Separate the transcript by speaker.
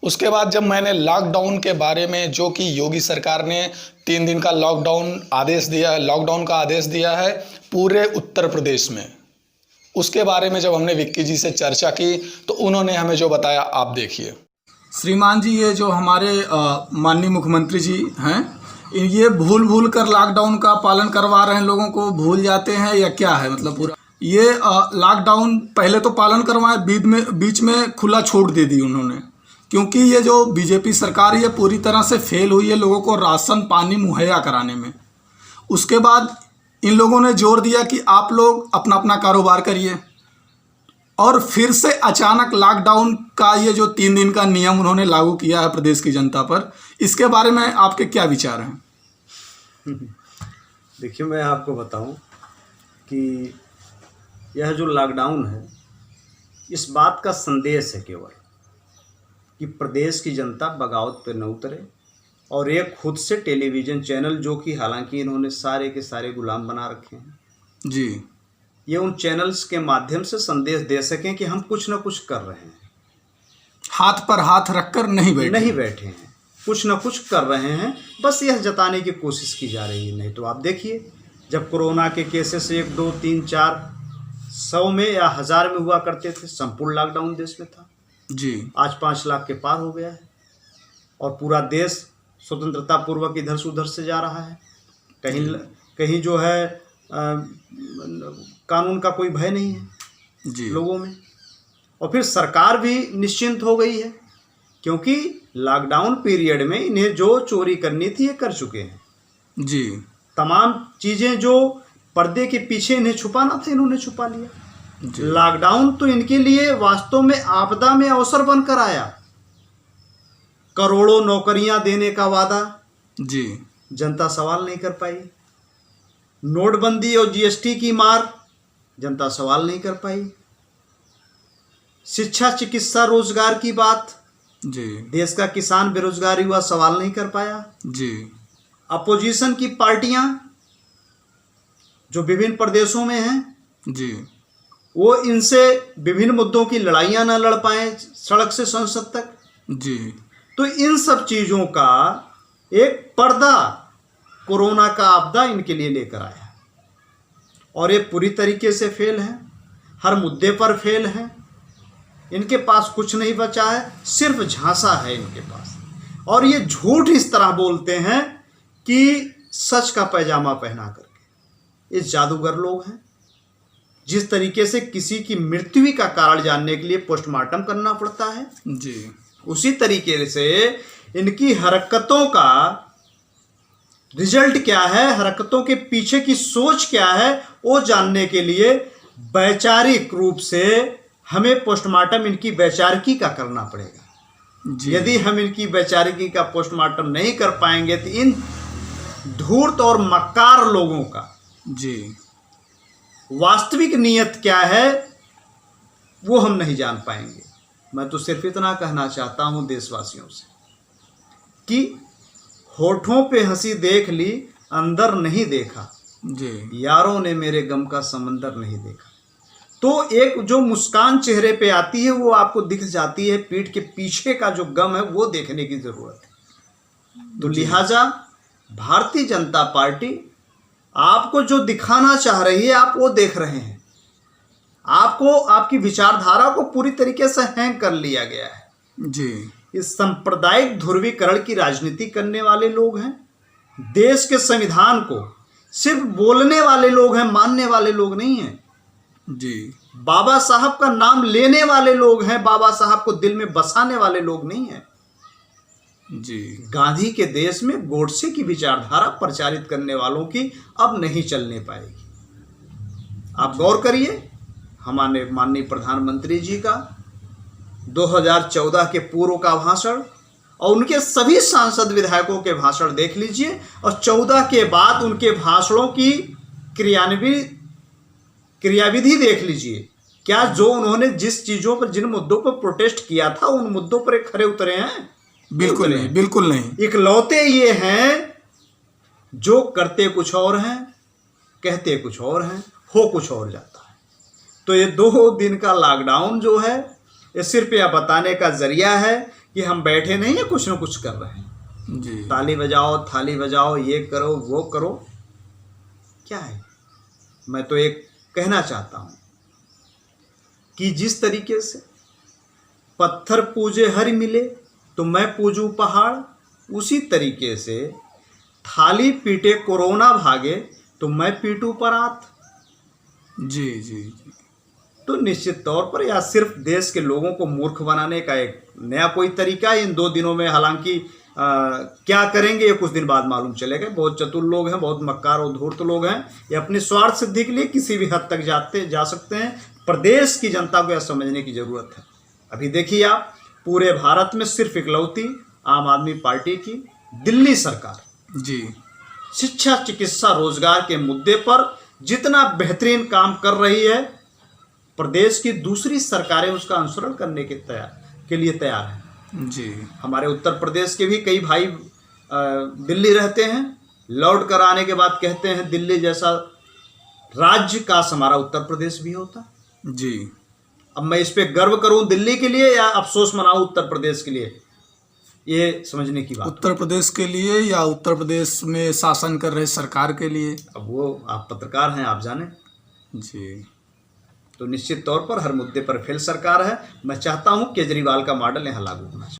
Speaker 1: उसके बाद जब मैंने लॉकडाउन के बारे में, जो कि योगी सरकार ने 3 दिन का लॉकडाउन का आदेश दिया है पूरे उत्तर प्रदेश में, उसके बारे में जब हमने विक्की जी से चर्चा की तो उन्होंने हमें जो बताया आप देखिए।
Speaker 2: श्रीमान जी, ये जो हमारे माननीय मुख्यमंत्री जी हैं, ये भूल भूल कर लॉकडाउन का पालन करवा रहे हैं, लोगों को भूल जाते हैं या क्या है? मतलब पूरा ये लॉकडाउन पहले तो पालन करवाए, बीच में खुला छोड़ दे दी उन्होंने, क्योंकि ये जो बीजेपी सरकार ये पूरी तरह से फेल हुई है लोगों को राशन पानी मुहैया कराने में। उसके बाद इन लोगों ने जोर दिया कि आप लोग अपना अपना कारोबार करिए, और फिर से अचानक लॉकडाउन का ये जो 3 दिन का नियम उन्होंने लागू किया है प्रदेश की जनता पर, इसके बारे में आपके क्या विचार हैं?
Speaker 3: देखिए, मैं आपको बताऊं कि यह जो लॉकडाउन है, इस बात का संदेश है केवल कि प्रदेश की जनता बगावत पर न उतरे, और एक खुद से टेलीविज़न चैनल, जो कि हालांकि इन्होंने सारे के सारे गुलाम बना रखे हैं
Speaker 2: जी,
Speaker 3: ये उन चैनल्स के माध्यम से संदेश दे सकें कि हम कुछ न कुछ कर रहे हैं,
Speaker 2: हाथ पर हाथ रखकर नहीं
Speaker 3: बैठे हैं, कुछ न कुछ कर रहे हैं, बस यह जताने की कोशिश की जा रही है। नहीं तो आप देखिए, जब कोरोना के केसेस 1, 2, 3, 4 100 में या 1000 में हुआ करते थे, संपूर्ण लॉकडाउन देश में था
Speaker 2: जी,
Speaker 3: आज 5 लाख के पार हो गया है, और पूरा देश स्वतंत्रता पूर्वक इधर से उधर से जा रहा है। कहीं जो है कानून का कोई भय नहीं है
Speaker 2: जी
Speaker 3: लोगों में, और फिर सरकार भी निश्चिंत हो गई है, क्योंकि लॉकडाउन पीरियड में इन्हें जो चोरी करनी थी ये कर चुके हैं
Speaker 2: जी।
Speaker 3: तमाम चीज़ें जो पर्दे के पीछे इन्हें छुपाना था, इन्होंने छुपा लिया। लॉकडाउन तो इनके लिए वास्तव में आपदा में अवसर बनकर आया। करोड़ों नौकरियां देने का वादा
Speaker 2: जी,
Speaker 3: जनता सवाल नहीं कर पाई। नोटबंदी और जीएसटी की मार जनता सवाल नहीं कर पाई। शिक्षा, चिकित्सा, रोजगार की बात
Speaker 2: जी,
Speaker 3: देश का किसान बेरोजगार हुआ, सवाल नहीं कर पाया
Speaker 2: जी,
Speaker 3: अपोजिशन की पार्टियां जो विभिन्न प्रदेशों में हैं
Speaker 2: जी,
Speaker 3: वो इनसे विभिन्न मुद्दों की लड़ाइयां ना लड़ पाए सड़क से संसद तक।
Speaker 2: जी,
Speaker 3: तो इन सब चीज़ों का एक पर्दा कोरोना का आपदा इनके लिए लेकर आया, और ये पूरी तरीके से फेल है, हर मुद्दे पर फेल है। इनके पास कुछ नहीं बचा है, सिर्फ झांसा है इनके पास, और ये झूठ इस तरह बोलते हैं कि सच का पैजामा पहना करके। ये जादूगर लोग हैं। जिस तरीके से किसी की मृत्यु का कारण जानने के लिए पोस्टमार्टम करना पड़ता है
Speaker 2: जी,
Speaker 3: उसी तरीके से इनकी हरकतों का रिजल्ट क्या है, हरकतों के पीछे की सोच क्या है, वो जानने के लिए वैचारिक रूप से हमें पोस्टमार्टम इनकी वैचारिकी का करना पड़ेगा। यदि हम इनकी वैचारिकी का पोस्टमार्टम नहीं कर पाएंगे तो इन धूर्त और मक्कार लोगों का
Speaker 2: जी,
Speaker 3: वास्तविक नियत क्या है वो हम नहीं जान पाएंगे। मैं तो सिर्फ इतना कहना चाहता हूं देशवासियों से कि होठों पे हंसी देख ली, अंदर नहीं देखा
Speaker 2: जी,
Speaker 3: यारों ने मेरे गम का समंदर नहीं देखा। तो एक जो मुस्कान चेहरे पे आती है वो आपको दिख जाती है, पीठ के पीछे का जो गम है वो देखने की जरूरत है। तो लिहाजा भारतीय जनता पार्टी आपको जो दिखाना चाह रही है आप वो देख रहे हैं। आपको आपकी विचारधारा को पूरी तरीके से हैंग कर लिया गया है
Speaker 2: जी।
Speaker 3: इस सांप्रदायिक ध्रुवीकरण की राजनीति करने वाले लोग हैं। देश के संविधान को सिर्फ बोलने वाले लोग हैं, मानने वाले लोग नहीं हैं
Speaker 2: जी।
Speaker 3: बाबा साहब का नाम लेने वाले लोग हैं, बाबा साहब को दिल में बसाने वाले लोग नहीं हैं
Speaker 2: जी।
Speaker 3: गांधी के देश में गोडसे की विचारधारा प्रचारित करने वालों की अब नहीं चलने पाएगी। आप गौर करिए, हमारे माननीय प्रधानमंत्री जी का 2014 के पूर्व का भाषण और उनके सभी सांसद विधायकों के भाषण देख लीजिए, और 14 के बाद उनके भाषणों की क्रियाविधि देख लीजिए। क्या जो उन्होंने जिस चीज़ों पर, जिन मुद्दों पर प्रोटेस्ट किया था, उन मुद्दों पर खरे उतरे हैं?
Speaker 2: बिल्कुल नहीं, बिल्कुल नहीं।
Speaker 3: इकलौते ये हैं जो करते कुछ और हैं, कहते कुछ और हैं, हो कुछ और जाता है। तो ये 2 दिन का लॉकडाउन जो है, ये सिर्फ यह बताने का जरिया है कि हम बैठे नहीं है, कुछ ना कुछ कर रहे हैं।
Speaker 2: जी
Speaker 3: ताली बजाओ, थाली बजाओ, ये करो वो करो, क्या है। मैं तो एक कहना चाहता हूँ कि जिस तरीके से पत्थर पूजे हरि मिले तो मैं पूजूं पहाड़, उसी तरीके से थाली पीटे कोरोना भागे तो मैं पीटूं परात।
Speaker 2: जी जी जी
Speaker 3: तो निश्चित तौर पर यह सिर्फ देश के लोगों को मूर्ख बनाने का एक नया कोई तरीका है इन 2 दिनों में। हालांकि क्या करेंगे ये कुछ दिन बाद मालूम चलेगा। बहुत चतुर लोग हैं, बहुत मक्कार और धूर्त लोग हैं, ये अपनी स्वार्थ सिद्धि के लिए किसी भी हद तक जा सकते हैं। प्रदेश की जनता को यह समझने की जरूरत है। अभी देखिए आप, पूरे भारत में सिर्फ इकलौती आम आदमी पार्टी की दिल्ली सरकार
Speaker 2: जी
Speaker 3: शिक्षा, चिकित्सा, रोजगार के मुद्दे पर जितना बेहतरीन काम कर रही है, प्रदेश की दूसरी सरकारें उसका अनुसरण करने के लिए तैयार हैं।
Speaker 2: जी
Speaker 3: हमारे उत्तर प्रदेश के भी कई भाई दिल्ली रहते हैं, लौट कर आने के बाद कहते हैं दिल्ली जैसा राज्य काश हमारा उत्तर प्रदेश भी होता।
Speaker 2: जी
Speaker 3: अब मैं इस पे गर्व करूं दिल्ली के लिए या अफसोस मनाऊं उत्तर प्रदेश के लिए, ये समझने की बात।
Speaker 2: उत्तर प्रदेश के लिए या उत्तर प्रदेश में शासन कर रहे सरकार के लिए?
Speaker 3: अब वो आप पत्रकार हैं, आप जाने।
Speaker 2: जी
Speaker 3: तो निश्चित तौर पर हर मुद्दे पर फेल सरकार है। मैं चाहता हूं केजरीवाल का मॉडल यहां लागू होना चाहिए।